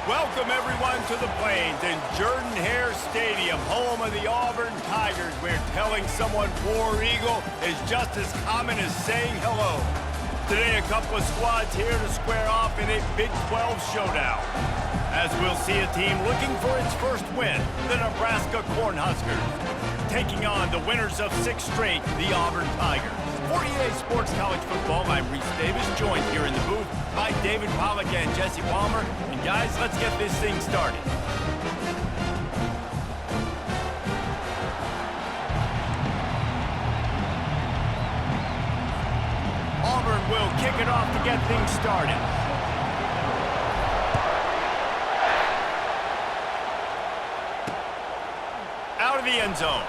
Welcome, everyone, to the Plains and Jordan-Hare Stadium, home of the Auburn Tigers, where telling someone War Eagle is just as common as saying hello. Today, a couple of squads here to square off in a Big 12 showdown, as we'll see a team looking for its first win, the Nebraska Cornhuskers, taking on the winners of 6 straight, the Auburn Tigers. 48 Sports College Football, I'm Reese Davis, joined here in the booth by David Pollack and Jesse Palmer. And guys, let's get this thing started. Auburn will kick it off to get things started. Out of the end zone.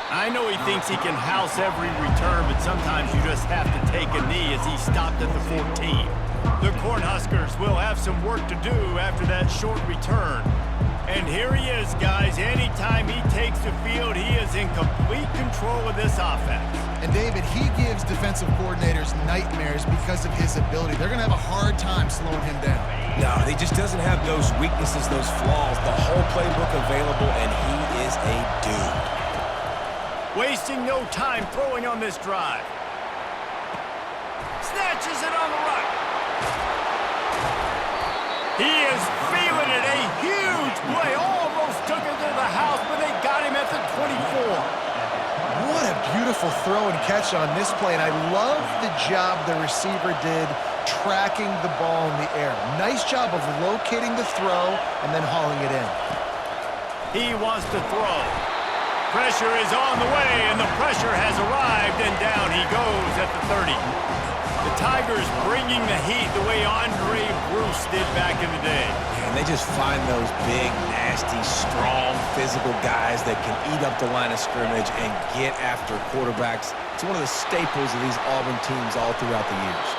I know he thinks he can house every return, but sometimes you just have to take a knee as he stopped at the 14. The Cornhuskers will have some work to do after that short return. And here he is, guys. Anytime he takes the field, he is in complete control of this offense. And David, he gives defensive coordinators nightmares because of his ability. They're going to have a hard time slowing him down. No, he just doesn't have those weaknesses, those flaws, the whole playbook available, and he is a dude. Wasting no time throwing on this drive. Snatches it on the right. He is feeling it. A huge play. Almost took it to the house, but they got him at the 24. What a beautiful throw and catch on this play. And I love the job the receiver did tracking the ball in the air. Nice job of locating the throw and then hauling it in. He wants to throw. Pressure is on the way, and the pressure has arrived, and down he goes at the 30. The Tigers bringing the heat the way Andre Bruce did back in the day. And they just find those big, nasty, strong, physical guys that can eat up the line of scrimmage and get after quarterbacks. It's one of the staples of these Auburn teams all throughout the years.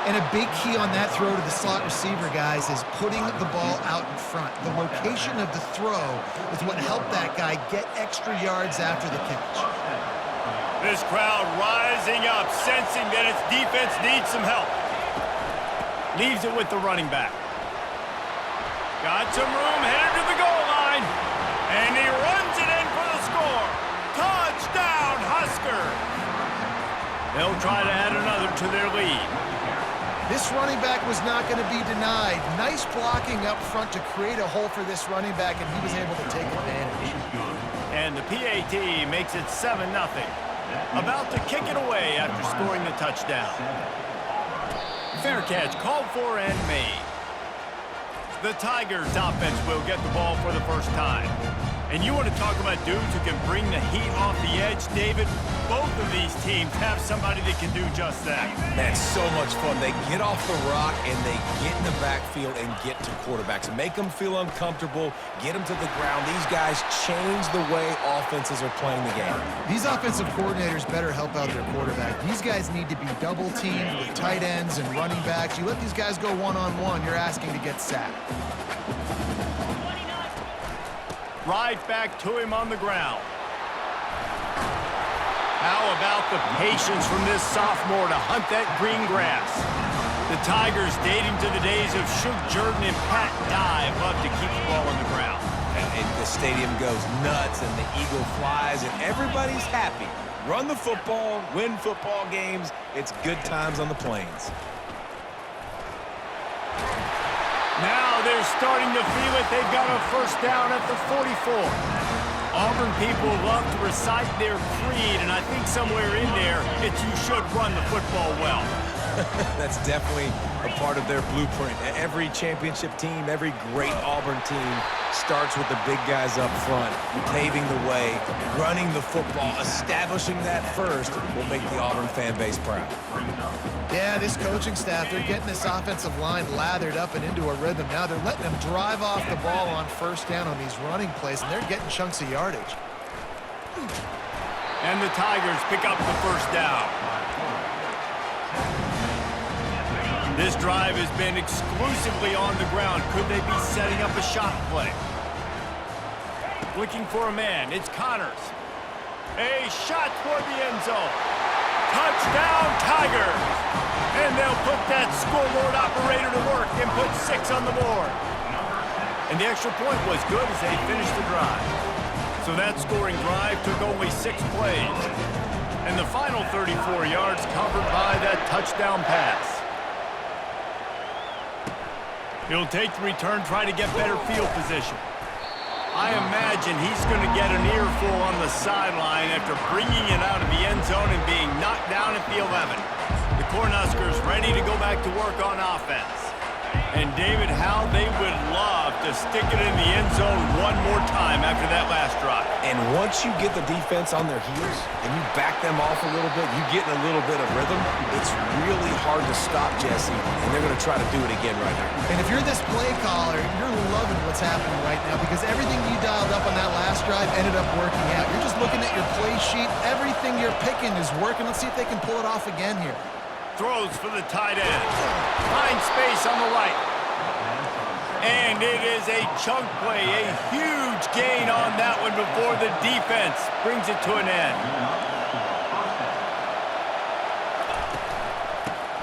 And a big key on that throw to the slot receiver, guys, is putting the ball out in front. The location of the throw is what helped that guy get extra yards after the catch. This crowd rising up, sensing that its defense needs some help. Leaves it with the running back. Got some room, headed to the goal line. And he runs it in for the score. Touchdown, Huskers! They'll try to add another to their lead. This running back was not going to be denied. Nice blocking up front to create a hole for this running back, and he was able to take advantage. And the PAT makes it 7-0. About to kick it away after scoring the touchdown. Fair catch called for and made. The Tigers offense will get the ball for the first time. And you want to talk about dudes who can bring the heat off the edge, David? Both of these teams have somebody that can do just that. Man, so much fun. They get off the rock and they get in the backfield and get to quarterbacks. Make them feel uncomfortable, get them to the ground. These guys change the way offenses are playing the game. These offensive coordinators better help out their quarterback. These guys need to be double-teamed with tight ends and running backs. You let these guys go one-on-one, you're asking to get sacked. Right back to him on the ground. How about the patience from this sophomore to hunt that green grass? The Tigers, dating to the days of Shug Jordan and Pat Dye, love to keep the ball on the ground. And the stadium goes nuts and the eagle flies and everybody's happy. Run the football, win football games. It's good times on the Plains. Now they're starting to feel it. They've got a first down at the 44. Auburn people love to recite their creed, and I think somewhere in there, it's you should run the football well. That's definitely a part of their blueprint. Every championship team, every great Auburn team starts with the big guys up front, paving the way, running the football, establishing that first will make the Auburn fan base proud. Yeah, this coaching staff, they're getting this offensive line lathered up and into a rhythm. Now they're letting them drive off the ball on first down on these running plays, and they're getting chunks of yardage. And the Tigers pick up the first down. This drive has been exclusively on the ground. Could they be setting up a shot play? Looking for a man. It's Connors. A shot toward the end zone. Touchdown, Tigers! And they'll put that scoreboard operator to work and put 6 on the board. And the extra point was good as they finished the drive. So that scoring drive took only 6 plays. And the final 34 yards covered by that touchdown pass. He'll take the return, try to get better field position. I imagine he's going to get an earful on the sideline after bringing it out of the end zone and being knocked down at the 11. The Cornhuskers ready to go back to work on offense. And David, how they would love to stick it in the end zone one more time after that last drive. And once you get the defense on their heels and you back them off a little bit, you get in a little bit of rhythm, it's really hard to stop, Jesse, and they're going to try to do it again right here. And if you're this play caller, you're loving what's happening right now because everything you dialed up on that last drive ended up working out. You're just looking at your play sheet. Everything you're picking is working. Let's see if they can pull it off again here. Throws for the tight end. Finds space on the right. And it is a chunk play, a huge gain on that one before the defense brings it to an end.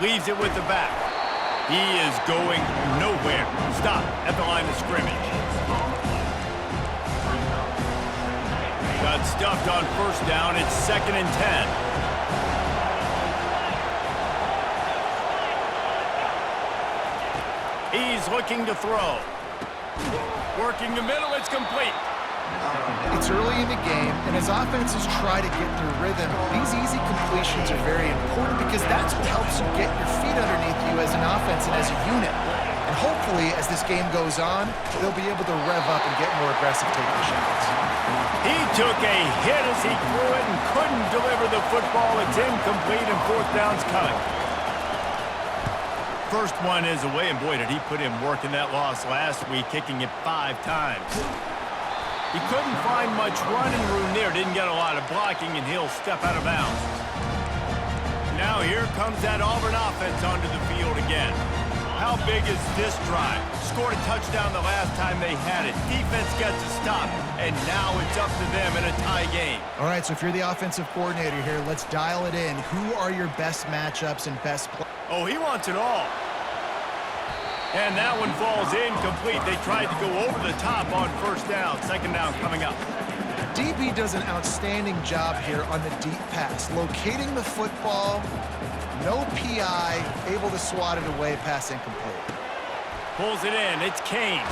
Leaves it with the back. He is going nowhere. Stop at the line of scrimmage. Got stuffed on first down. It's 2nd and 10. He's looking to throw. Working the middle, it's complete. It's early in the game, and as offenses try to get their rhythm, these easy completions are very important because that's what helps you get your feet underneath you as an offense and as a unit. And hopefully, as this game goes on, they'll be able to rev up and get more aggressive taking shots. He took a hit as he threw it and couldn't deliver the football. It's incomplete, and 4th down's coming. First one is away, and boy, did he put in work in that loss last week, kicking it 5 times. He couldn't find much running room there, didn't get a lot of blocking, and he'll step out of bounds. Now here comes that Auburn offense onto the field again. How big is this drive? Scored a touchdown the last time they had it. Defense gets a stop, and now it's up to them in a tie game. All right, so if you're the offensive coordinator here, let's dial it in. Who are your best matchups and best players? Oh, he wants it all. And that one falls incomplete. They tried to go over the top on first down. 2nd down coming up. DB does an outstanding job here on the deep pass. Locating the football, no PI, able to swat it away, pass incomplete. Pulls it in. It's Kane.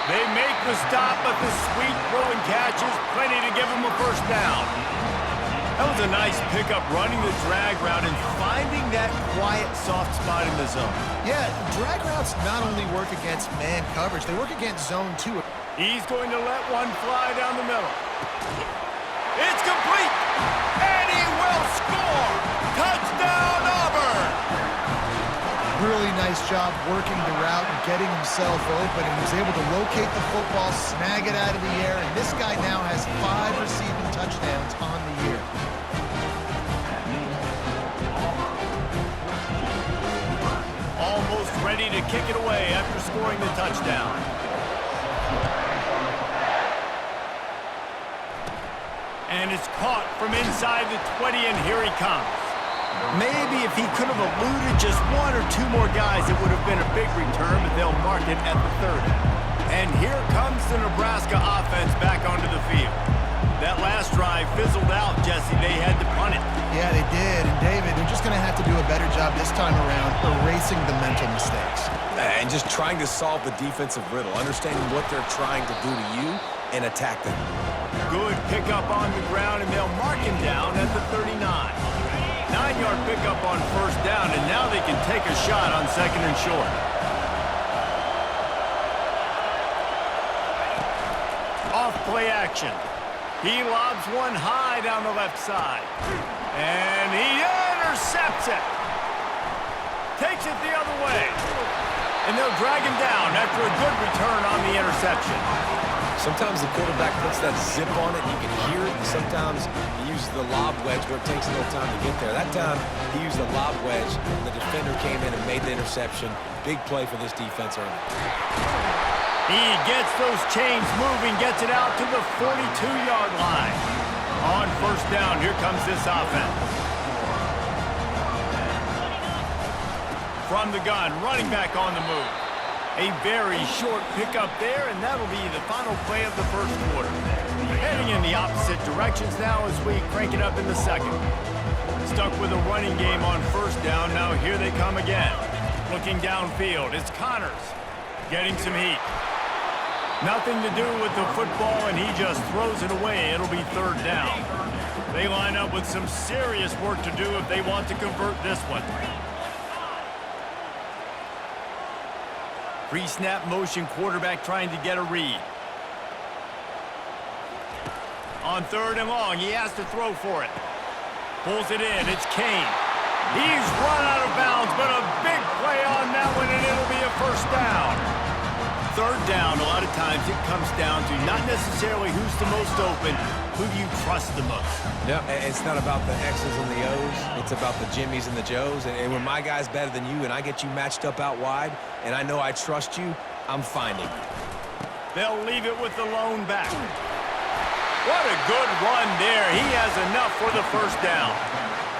They make the stop, but the sweet throw and catch is plenty to give them a first down. That was a nice pickup, running the drag route and finding that quiet, soft spot in the zone. Yeah, drag routes not only work against man coverage, they work against zone too. He's going to let one fly down the middle. It's complete, and he will score. Touchdown, Auburn! Really nice job working the route and getting himself open, and he was able to locate the football, snag it out of the air, and this guy now has 5 receiving touchdowns on the year. Almost ready to kick it away after scoring the touchdown. And it's caught from inside the 20, and here he comes. Maybe if he could have eluded just 1 or 2 more guys, it would have been a big return, but they'll mark it at the 30. And here comes the Nebraska offense back onto the field. That last drive fizzled out, Jesse. They had to punt it. Yeah, they did. And David, they're just going to have to do a better job this time around erasing the mental mistakes. And just trying to solve the defensive riddle, understanding what they're trying to do to you and attack them. Good pickup on the ground, and they'll mark him down at the 39. 9-yard pickup on first down, and now they can take a shot on 2nd and short. Off play action. He lobs one high down the left side. And he intercepts it. Takes it the other way. And they'll drag him down after a good return on the interception. Sometimes the quarterback puts that zip on it, and you can hear it, and sometimes he uses the lob wedge where it takes a little time to get there. That time, he used the lob wedge, and the defender came in and made the interception. Big play for this defense early. He gets those chains moving, gets it out to the 42-yard line. On first down, here comes this offense. From the gun, running back on the move. A very short pickup there, and that'll be the final play of the first quarter. Heading in the opposite directions now as we crank it up in the second. Stuck with a running game on first down. Now here they come again. Looking downfield, it's Connors getting some heat. Nothing to do with the football, and he just throws it away. It'll be third down. They line up with some serious work to do if they want to convert this one. Pre-snap motion, quarterback trying to get a read. On third and long, he has to throw for it. Pulls it in, it's Kane. He's run out of bounds, but a big play on that one, and it'll be a first down. Third down, a lot of times it comes down to not necessarily who's the most open, who do you trust the most? Yeah, it's not about the X's and the O's. It's about the Jimmys and the Joes. And when my guy's better than you and I get you matched up out wide, and I know I trust you, I'm finding you. They'll leave it with the lone back. What a good run there. He has enough for the first down.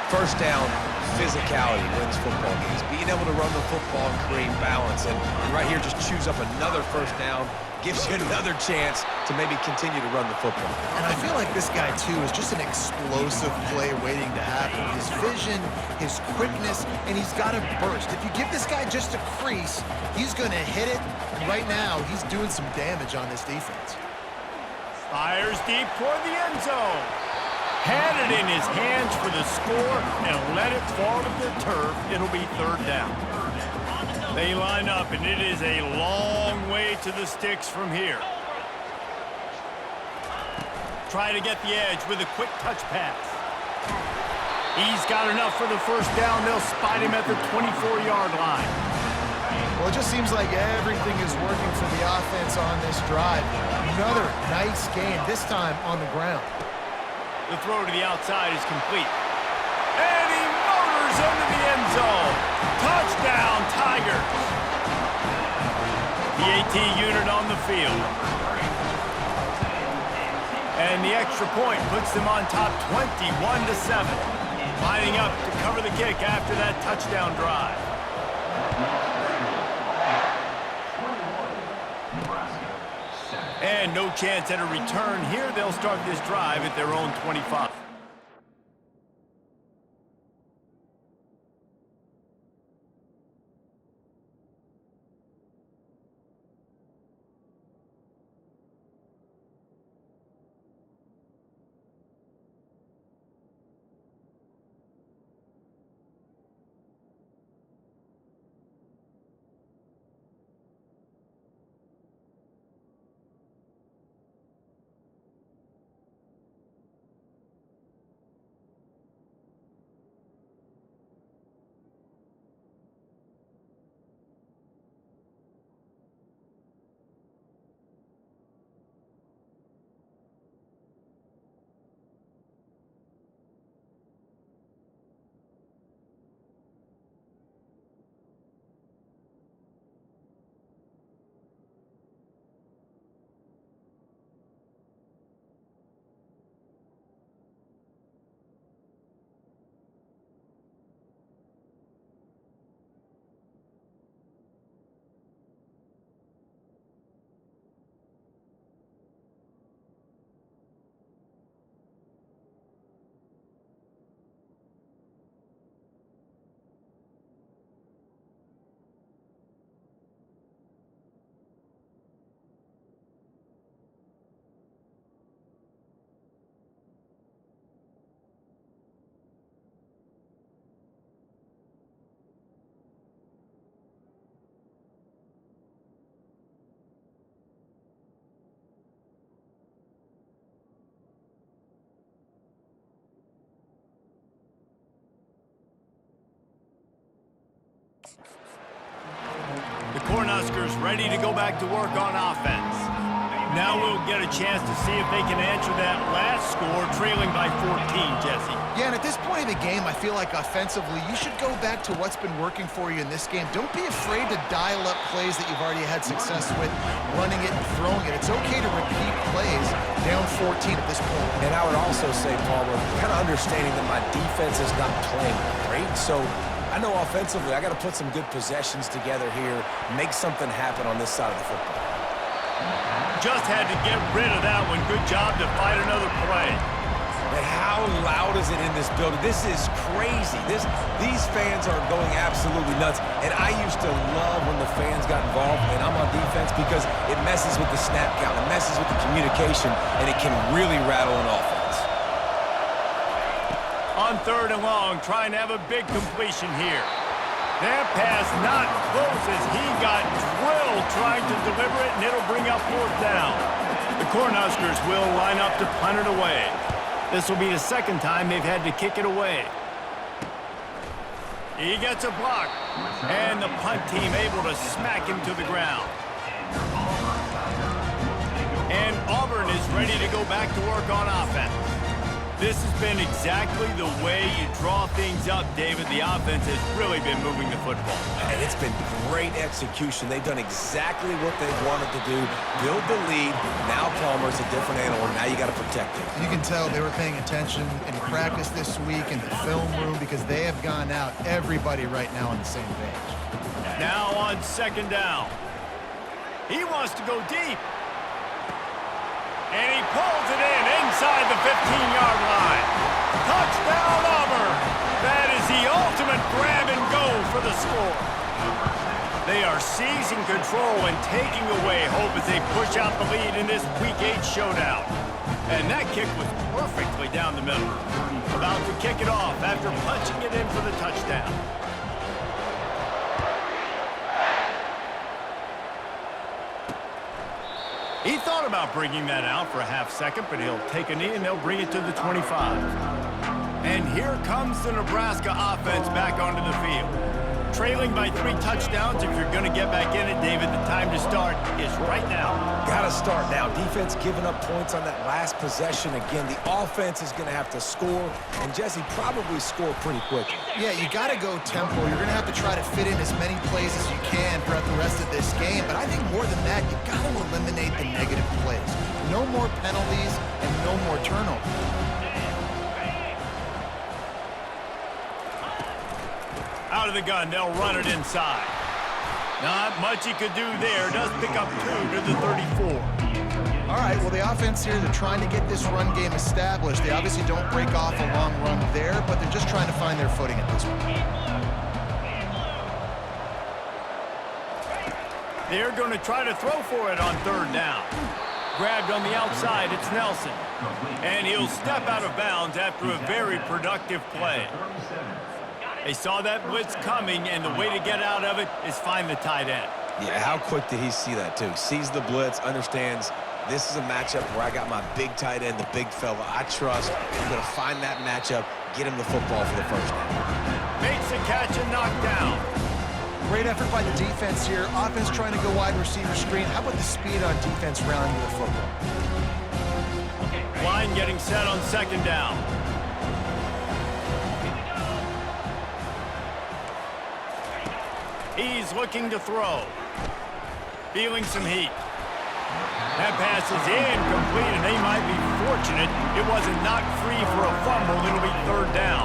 First down, physicality wins football games. Being able to run the football and create balance. And right here, just choose up another first down, gives you another chance to maybe continue to run the football. And I feel like this guy, too, is just an explosive play waiting to happen. His vision, his quickness, and he's got a burst. If you give this guy just a crease, he's going to hit it. And right now, he's doing some damage on this defense. Fires deep toward the end zone. Had it in his hands for the score and let it fall to the turf. It'll be third down. They line up, and it is a long way to the sticks from here. Try to get the edge with a quick touch pass. He's got enough for the first down. They'll spot him at the 24-yard line. Well, it just seems like everything is working for the offense on this drive. Another nice game, this time on the ground. The throw to the outside is complete. And he motors into the end zone. Touchdown, Tigers. The AT unit on the field. And the extra point puts them on top 21-7. Lining up to cover the kick after that touchdown drive. And no chance at a return here. They'll start this drive at their own 25. The Cornhuskers ready to go back to work on offense. Now we'll get a chance to see if they can answer that last score, trailing by 14, Jesse. Yeah, and at this point of the game, I feel like offensively, you should go back to what's been working for you in this game. Don't be afraid to dial up plays that you've already had success with, running it and throwing it. It's okay to repeat plays down 14 at this point. And I would also say, Palmer, kind of understanding that my defense is not playing great, so I know offensively I got to put some good possessions together here, make something happen on this side of the football. Just had to get rid of that one. Good job to fight another play. And how loud is it in this building? This is crazy. These fans are going absolutely nuts. And I used to love when the fans got involved, and I'm on defense because it messes with the snap count, it messes with the communication, and it can really rattle an offense. On 3rd and long, trying to have a big completion here. That pass not close as he got drilled trying to deliver it, and it'll bring up 4th down. The Cornhuskers will line up to punt it away. This will be the 2nd time they've had to kick it away. He gets a block, and the punt team able to smack him to the ground. And Auburn is ready to go back to work on offense. This has been exactly the way you draw things up, David. The offense has really been moving the football. And it's been great execution. They've done exactly what they've wanted to do. Build the lead. Now Palmer's a different animal. Now you got to protect him. You can tell they were paying attention in practice this week in the film room because they have gone out, everybody right now on the same page. Now on 2nd down. He wants to go deep. And he pulls it in inside the 15-yard line. Touchdown, Auburn. That is the ultimate grab and go for the score. They are seizing control and taking away hope as they push out the lead in this Week 8 showdown. And that kick was perfectly down the middle. About to kick it off after punching it in for the touchdown. He thought about bringing that out for a half-second, but he'll take a knee and they'll bring it to the 25. And here comes the Nebraska offense back onto the field. Trailing by 3 touchdowns. If you're going to get back in it, David, the time to start is right now. Got to start now. Defense giving up points on that last possession. Again, the offense is going to have to score, and Jesse probably score pretty quickly. Yeah, you got to go tempo. You're going to have to try to fit in as many plays as you can throughout the rest of this game. But I think more than that, you got to eliminate the negative plays. No more penalties and no more turnovers. Out of the gun, they'll run it inside. Not much he could do there. Does pick up 2 to the 34. All right, well, the offense here, they're trying to get this run game established. They obviously don't break off a long run there, but they're just trying to find their footing at this point. They're going to try to throw for it on 3rd down. Grabbed on the outside, it's Nelson. And he'll step out of bounds after a very productive play. They saw that blitz coming, and the way to get out of it is find the tight end. Yeah, how quick did he see that, too? Sees the blitz, understands this is a matchup where I got my big tight end, the big fella I trust. I'm going to find that matchup, get him the football for the 1st down. Makes the catch and knocked down. Great effort by the defense here. Offense trying to go wide receiver screen. How about the speed on defense rounding the football? Line getting set on 2nd down. He's looking to throw. Feeling some heat. That pass is incomplete, and they might be fortunate it wasn't knocked free for a fumble. It'll be 3rd down.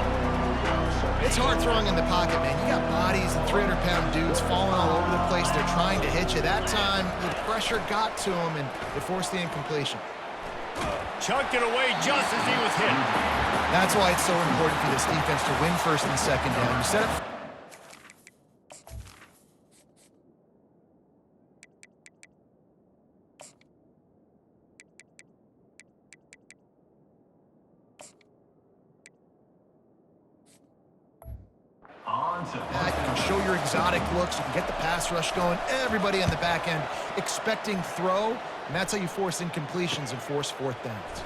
It's hard throwing in the pocket, man. You got bodies and 300-pound dudes falling all over the place. They're trying to hit you. That time, the pressure got to him, and it forced the incompletion. Chucked it away just as he was hit. That's why it's so important for this defense to win 1st and 2nd down. You set up. You can show your exotic looks. You can get the pass rush going. Everybody on the back end expecting throw, and that's how you force incompletions and force 4th downs.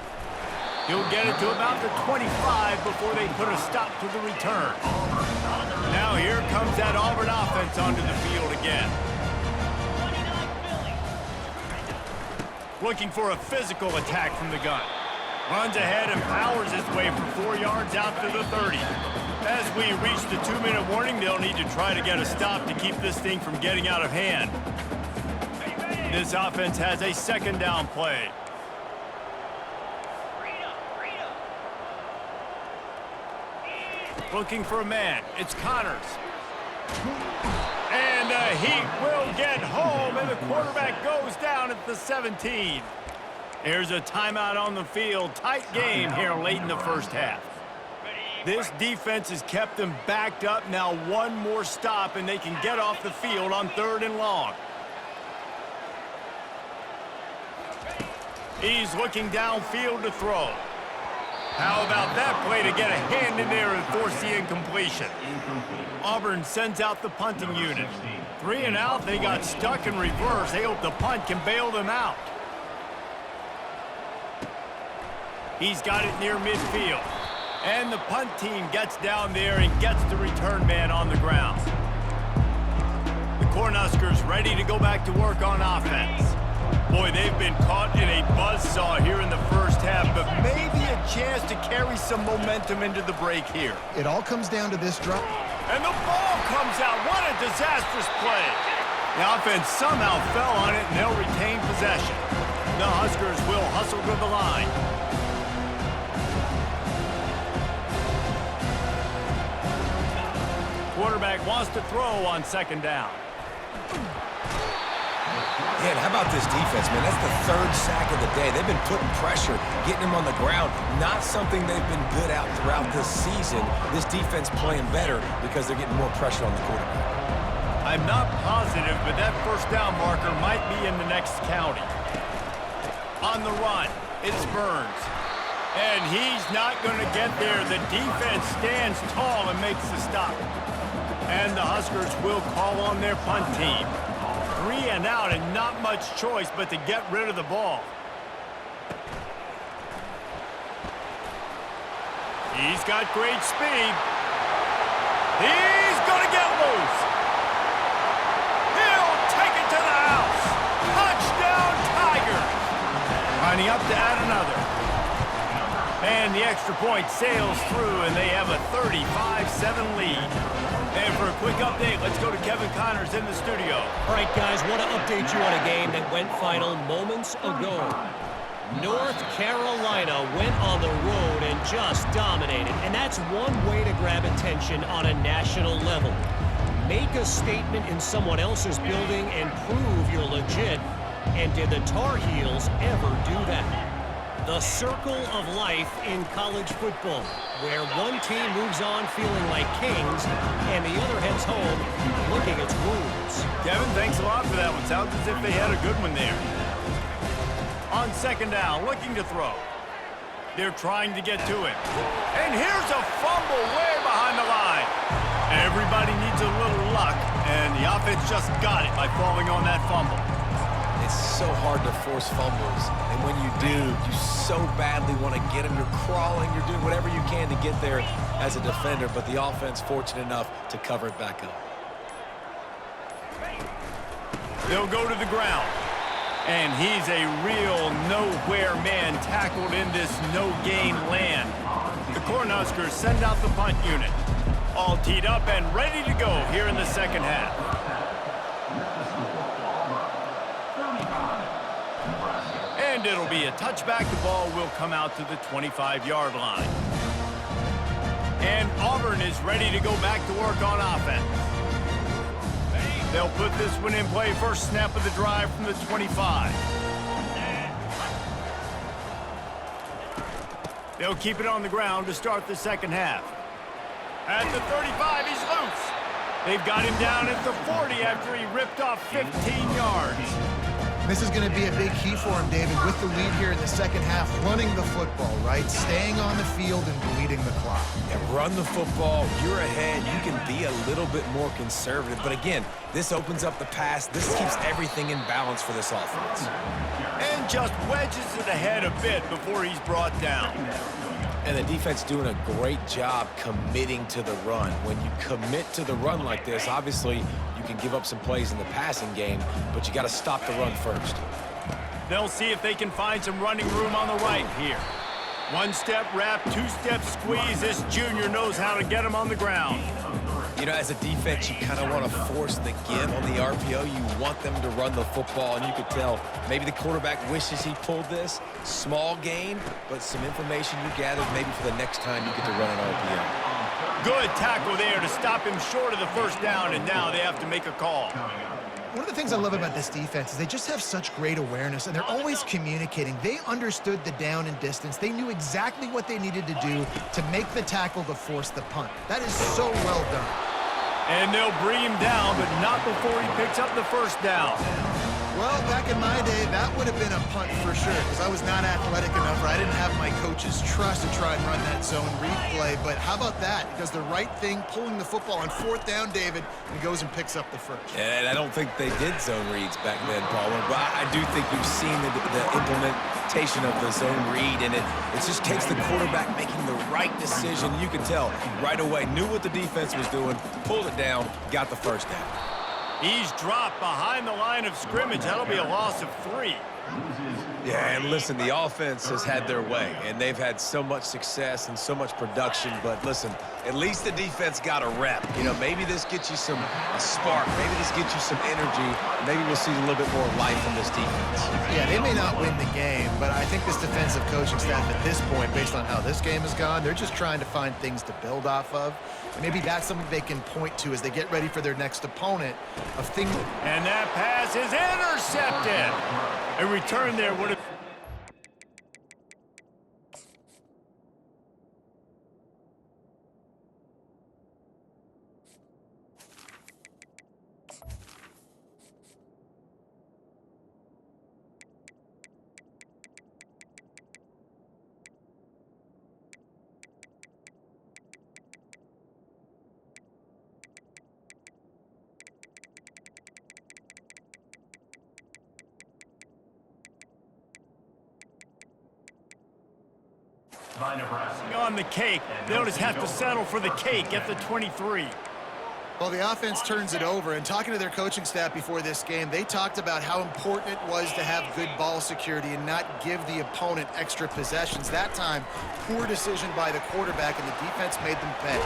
He'll get it to about the 25 before they put a stop to the return. Now here comes that Auburn offense onto the field again. Looking for a physical attack from the gun. Runs ahead and powers his way for 4 yards out to the 30. As we reach the 2-minute warning, they'll need to try to get a stop to keep this thing from getting out of hand. This offense has a 2nd down play. Looking for a man. It's Connors. And the Heat will get home, and the quarterback goes down at the 17. Here's a timeout on the field. Tight game here late in the first half. This defense has kept them backed up. Now one more stop, and they can get off the field on 3rd and long. He's looking downfield to throw. How about that play to get a hand in there and force the incompletion? Auburn sends out the punting unit. 3 and out, they got stuck in reverse. They hope the punt can bail them out. He's got it near midfield. And the punt team gets down there and gets the return man on the ground. The Cornhuskers ready to go back to work on offense. Boy, they've been caught in a buzzsaw here in the first half, but maybe a chance to carry some momentum into the break here. It all comes down to this drop. And the ball comes out. What a disastrous play. The offense somehow fell on it, and they'll retain possession. The Huskers will hustle to the line. Quarterback wants to throw on 2nd down. Yeah, and how about this defense, man? That's the 3rd sack of the day. They've been putting pressure, getting him on the ground. Not something they've been good at throughout this season. This defense playing better because they're getting more pressure on the quarterback. I'm not positive, but that 1st down marker might be in the next county. On the run, it's Burns. And he's not going to get there. The defense stands tall and makes the stop. And the Huskers will call on their punt team. 3 and out, and not much choice but to get rid of the ball. He's got great speed. He's going to get loose. He'll take it to the house. Touchdown, Tigers. Lining up to add another. And the extra point sails through, and they have a 35-7 lead. And for a quick update, let's go to Kevin Connors in the studio. All right, guys, want to update you on a game that went final moments ago. North Carolina went on the road and just dominated, and that's one way to grab attention on a national level. Make a statement in someone else's building and prove you're legit. And did the Tar Heels ever do that? The circle of life in college football, where one team moves on feeling like kings and the other heads home licking its wounds. Kevin, thanks a lot for that one. Sounds as if they had a good one there. On 2nd down, looking to throw. They're trying to get to it. And here's a fumble way behind the line. Everybody needs a little luck, and the offense just got it by falling on that fumble. It's so hard to force fumbles, and when you do, you so badly want to get them. You're crawling, you're doing whatever you can to get there as a defender, but the offense fortunate enough to cover it back up. They'll go to the ground, and he's a real nowhere man tackled in this no-gain land. The Cornhuskers send out the punt unit, all teed up and ready to go here in the 2nd half. And it'll be a touchback. The ball will come out to the 25-yard line. And Auburn is ready to go back to work on offense. They'll put this one in play. First snap of the drive from the 25. They'll keep it on the ground to start the 2nd half. At the 35, he's loose. They've got him down at the 40 after he ripped off 15 yards. This is going to be a big key for him, David, with the lead here in the 2nd half, running the football, right? Staying on the field and bleeding the clock. Yeah, run the football. You're ahead. You can be a little bit more conservative. But again, this opens up the pass. This keeps everything in balance for this offense. And just wedges it ahead a bit before he's brought down. And the defense doing a great job committing to the run. When you commit to the run like this, obviously you can give up some plays in the passing game, but you got to stop the run first. They'll see if they can find some running room on the right here. One-step wrap, two-step squeeze. This junior knows how to get him on the ground. You know, as a defense, you kind of want to force the give on the RPO. You want them to run the football, and you could tell maybe the quarterback wishes he pulled this. Small gain, but some information you gathered maybe for the next time you get to run an RPO. Good tackle there to stop him short of the first down, and now they have to make a call. One of the things I love about this defense is they just have such great awareness, and they're always communicating. They understood the down and distance. They knew exactly what they needed to do to make the tackle to force the punt. That is so well done. And they'll bring him down, but not before he picks up the first down. Well, back in my day, that would have been a punt for sure, because I was not athletic enough, or I didn't have my coach's trust to try and run that zone replay. But how about that? He does the right thing, pulling the football on fourth down, David, and goes and picks up the first. And I don't think they did zone reads back then, Paul. But I do think you've seen the implementation of the zone read, and it just takes the quarterback making the right decision. You can tell right away, knew what the defense was doing, pulled it down, got the first down. He's dropped behind the line of scrimmage. That'll be a loss of 3. Yeah, and listen, the offense has had their way, and they've had so much success and so much production. But listen, at least the defense got a rep. You know, maybe this gets you a spark. Maybe this gets you some energy. Maybe we'll see a little bit more life from this defense. Yeah, they may not win the game, but I think this defensive coaching staff at this point, based on how this game has gone, they're just trying to find things to build off of. And maybe that's something they can point to as they get ready for their next opponent of things. And that pass is intercepted. A return there would have... on the cake. They'll just have to settle for the cake at the 23. Well, the offense turns it over, and talking to their coaching staff before this game, they talked about how important it was to have good ball security and not give the opponent extra possessions. That time, poor decision by the quarterback, and the defense made them pay.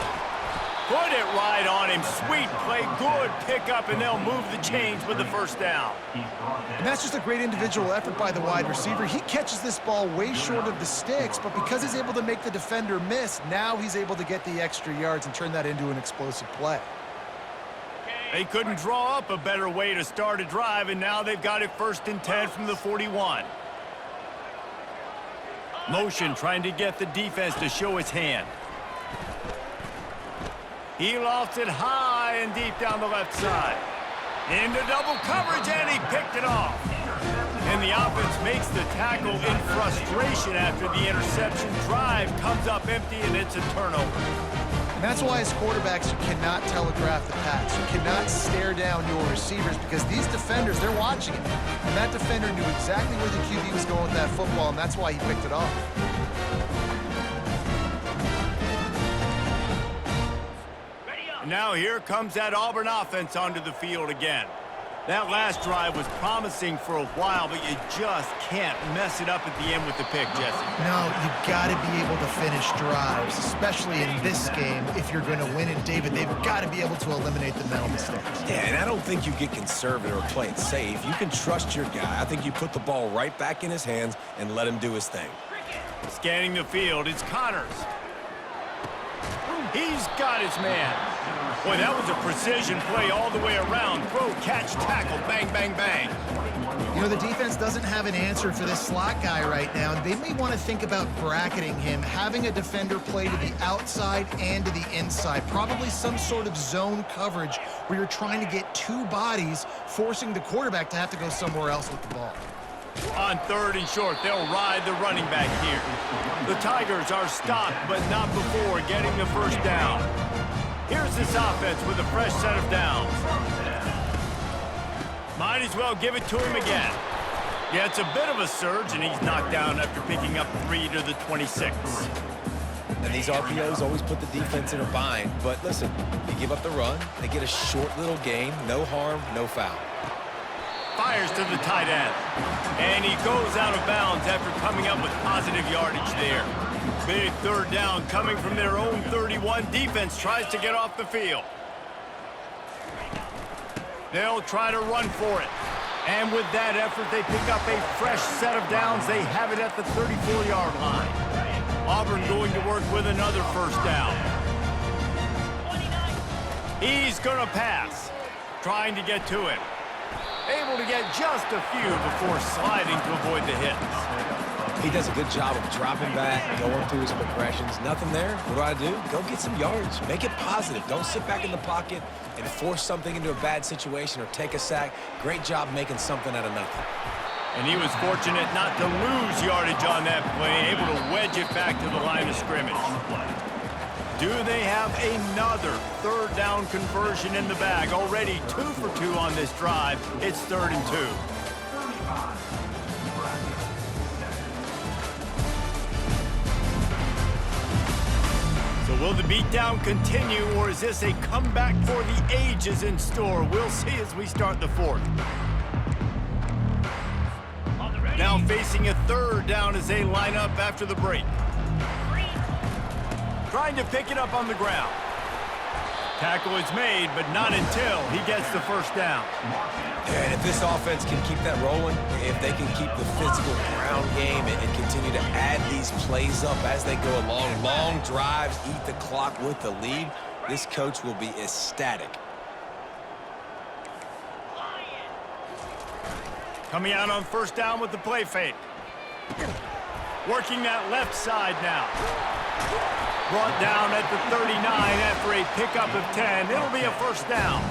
Put it right on him. Sweet play, good pickup, and they'll move the chains with the first down. And that's just a great individual effort by the wide receiver. He catches this ball way short of the sticks, but because he's able to make the defender miss, now he's able to get the extra yards and turn that into an explosive play. They couldn't draw up a better way to start a drive, and now they've got it 1st and 10 from the 41. Motion trying to get the defense to show its hand. He lofts it high and deep down the left side. Into double coverage, and he picked it off. And the offense makes the tackle in frustration after the interception. Drive comes up empty, and it's a turnover. And that's why as quarterbacks, you cannot telegraph the pass. You cannot stare down your receivers because these defenders, they're watching it. And that defender knew exactly where the QB was going with that football, and that's why he picked it off. Now here comes that Auburn offense onto the field again. That last drive was promising for a while, but you just can't mess it up at the end with the pick, Jesse. No, you got to be able to finish drives, especially in this game. If you're going to win it, David, they've got to be able to eliminate the mental mistakes. Yeah, and I don't think you get conservative or play it safe. You can trust your guy. I think you put the ball right back in his hands and let him do his thing. Scanning the field, it's Connors. He's got his man. Boy, that was a precision play all the way around. Throw, catch, tackle, bang, bang, bang. You know, the defense doesn't have an answer for this slot guy right now. They may want to think about bracketing him, having a defender play to the outside and to the inside. Probably some sort of zone coverage where you're trying to get two bodies, forcing the quarterback to have to go somewhere else with the ball. On 3rd and short, they'll ride the running back here. The Tigers are stopped, but not before getting the first down. Here's this offense with a fresh set of downs. Might as well give it to him again. Yeah, it's a bit of a surge, and he's knocked down after picking up 3 to the 26. And these RPOs always put the defense in a bind. But listen, you give up the run, they get a short little gain, no harm, no foul. Fires to the tight end. And he goes out of bounds after coming up with positive yardage there. Big 3rd down coming from their own 31. Defense tries to get off the field. They'll try to run for it. And with that effort, they pick up a fresh set of downs. They have it at the 34-yard line. Auburn going to work with another first down. He's going to pass. Trying to get to him. Able to get just a few before sliding to avoid the hits. He does a good job of dropping back, going through his progressions. Nothing there. What do? Go get some yards. Make it positive. Don't sit back in the pocket and force something into a bad situation or take a sack. Great job making something out of nothing. And he was fortunate not to lose yardage on that play, able to wedge it back to the line of scrimmage. Do they have another third down conversion in the bag? Already 2 for 2 on this drive. It's 3rd and 2. So will the beatdown continue, or is this a comeback for the ages in store? We'll see as we start the 4th. Now facing a 3rd down as they line up after the break. Trying to pick it up on the ground. Tackle is made, but not until he gets the 1st down. And if this offense can keep that rolling, if they can keep the physical ground game and continue to add these plays up as they go along, long drives, eat the clock with the lead, this coach will be ecstatic. Coming out on 1st down with the play fake. Working that left side now. Brought down at the 39 after a pickup of 10. It'll be a 1st down.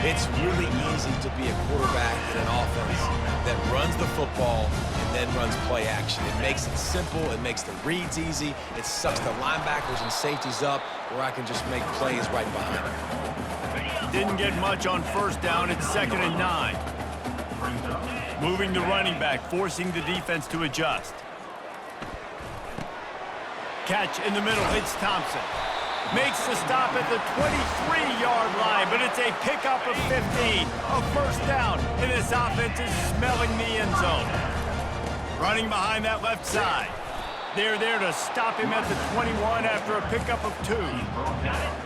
It's really easy to be a quarterback in an offense that runs the football and then runs play action. It makes it simple. It makes the reads easy. It sucks the linebackers and safeties up where I can just make plays right behind them. Didn't get much on 1st down. It's 2nd and 9. Moving the running back, forcing the defense to adjust. Catch in the middle, it's Thompson. Makes the stop at the 23-yard line, but it's a pickup of 15. A 1st down, and this offense is smelling the end zone. Running behind that left side. They're there to stop him at the 21 after a pickup of 2.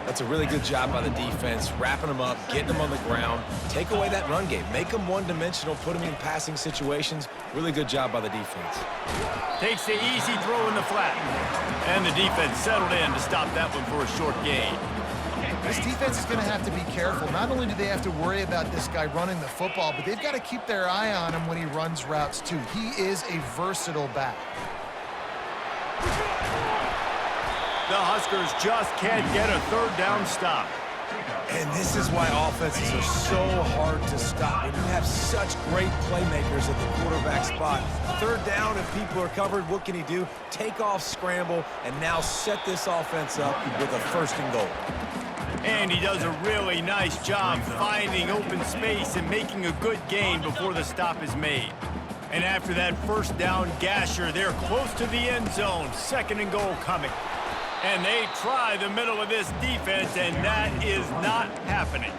That's a really good job by the defense, wrapping them up, getting them on the ground, take away that run game, make them one-dimensional, put them in passing situations. Really good job by the defense. Takes the easy throw in the flat. And the defense settled in to stop that one for a short gain. This defense is going to have to be careful. Not only do they have to worry about this guy running the football, but they've got to keep their eye on him when he runs routes too. He is a versatile back. The Huskers just can't get a 3rd down stop. And this is why offenses are so hard to stop. When you have such great playmakers at the quarterback spot, 3rd down, if people are covered, what can he do? Take off, scramble, and now set this offense up with a 1st and goal. And he does a really nice job finding open space and making a good gain before the stop is made. And after that 1st down gasher, they're close to the end zone. 2nd and goal coming. And they try the middle of this defense, and that is not happening.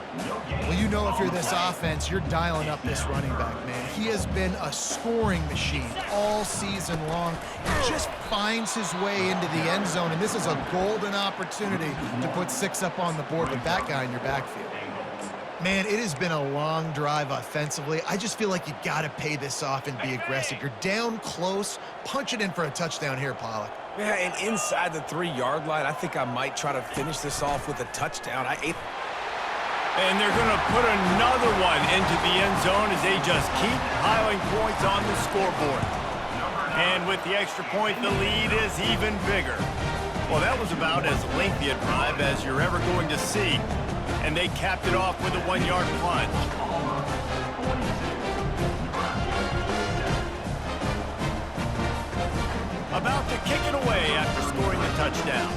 Well, you know if you're this offense, you're dialing up this running back, man. He has been a scoring machine all season long. He just finds his way into the end zone, and this is a golden opportunity to put 6 up on the board with that guy in your backfield. Man, it has been a long drive offensively. I just feel like you got to pay this off and be aggressive. You're down close. Punch it in for a touchdown here, Pollock. Yeah, and inside the 3-yard line, I think I might try to finish this off with a touchdown. And they're going to put another one into the end zone as they just keep piling points on the scoreboard. And with the extra point, the lead is even bigger. Well, that was about as lengthy a drive as you're ever going to see. And they capped it off with a 1-yard plunge. About to kick it away after scoring the touchdown.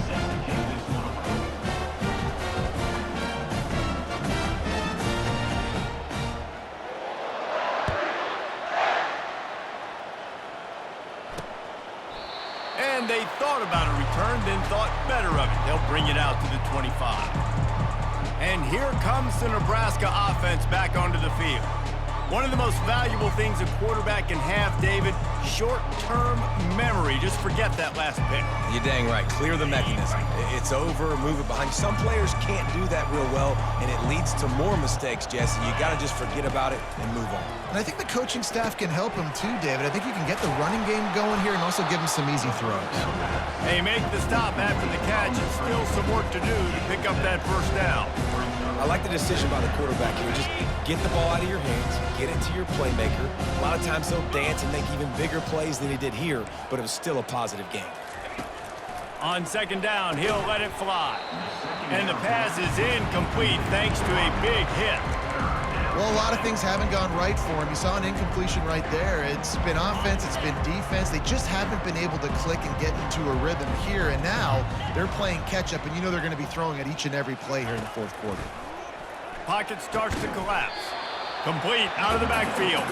And they thought about a return, then thought better of it. They'll bring it out to the 25. And here comes the Nebraska offense back onto the field. One of the most valuable things a quarterback can have, David, short-term memory. Just forget that last pick. You're dang right. Clear the mechanism. It's over, move it behind you. Some players can't do that real well, and it leads to more mistakes, Jesse. You got to just forget about it and move on. And I think the coaching staff can help him too, David. I think you can get the running game going here and also give him some easy throws. They make the stop after the catch, and still some work to do to pick up that first down. I like the decision by the quarterback here. Just get the ball out of your hands, get it to your playmaker. A lot of times he'll dance and make even bigger plays than he did here, but it was still a positive game. On second down, he'll let it fly. And the pass is incomplete thanks to a big hit. Well, a lot of things haven't gone right for him. You saw an incompletion right there. It's been offense, it's been defense. They just haven't been able to click and get into a rhythm here. And now they're playing catch-up, and you know they're going to be throwing at each and every play here in the fourth quarter. Pocket starts to collapse. Complete out of the backfield.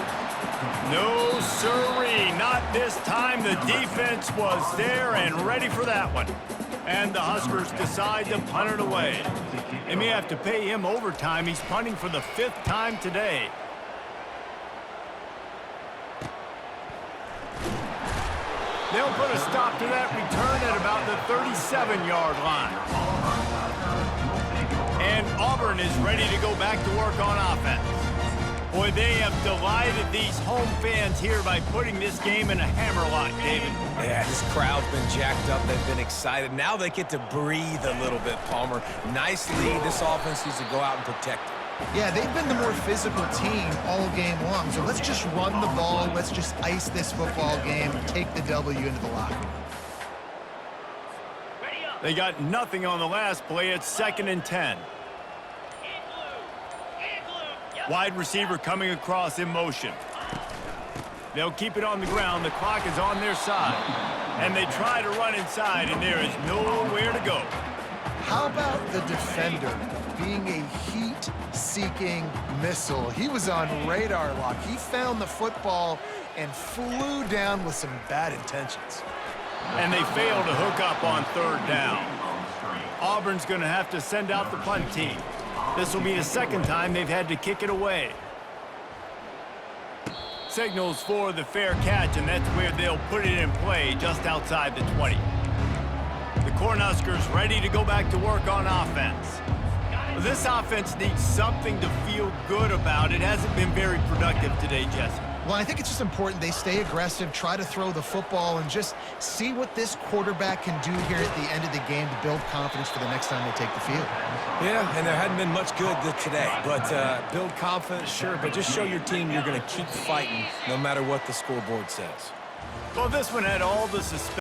No sirree, not this time. The defense was there and ready for that one. And the Huskers decide to punt it away. They may have to pay him overtime. He's punting for the 5th time today. They'll put a stop to that return at about the 37-yard line. And Auburn is ready to go back to work on offense. Boy, they have delighted these home fans here by putting this game in a hammerlock, David. Yeah, this crowd's been jacked up. They've been excited. Now they get to breathe a little bit, Palmer. Nice lead. This offense needs to go out and protect it. Yeah, they've been the more physical team all game long. So let's just run the ball. Let's just ice this football game and take the W into the locker room. They got nothing on the last play. It's 2nd and 10. Wide receiver coming across in motion. They'll keep it on the ground. The clock is on their side. And they try to run inside, and there is nowhere to go. How about the defender being a heat-seeking missile? He was on radar lock. He found the football and flew down with some bad intentions. And they fail to hook up on 3rd down. Auburn's going to have to send out the punt team. This will be the 2nd time they've had to kick it away. Signals for the fair catch, and that's where they'll put it in play, just outside the 20. The Cornhuskers ready to go back to work on offense. This offense needs something to feel good about. It hasn't been very productive today, Jesse. Well, I think it's just important they stay aggressive, try to throw the football, and just see what this quarterback can do here at the end of the game to build confidence for the next time they take the field. Yeah, and there hadn't been much good today. But build confidence, sure, but just show your team you're going to keep fighting no matter what the scoreboard says. Well, this one had all the suspense.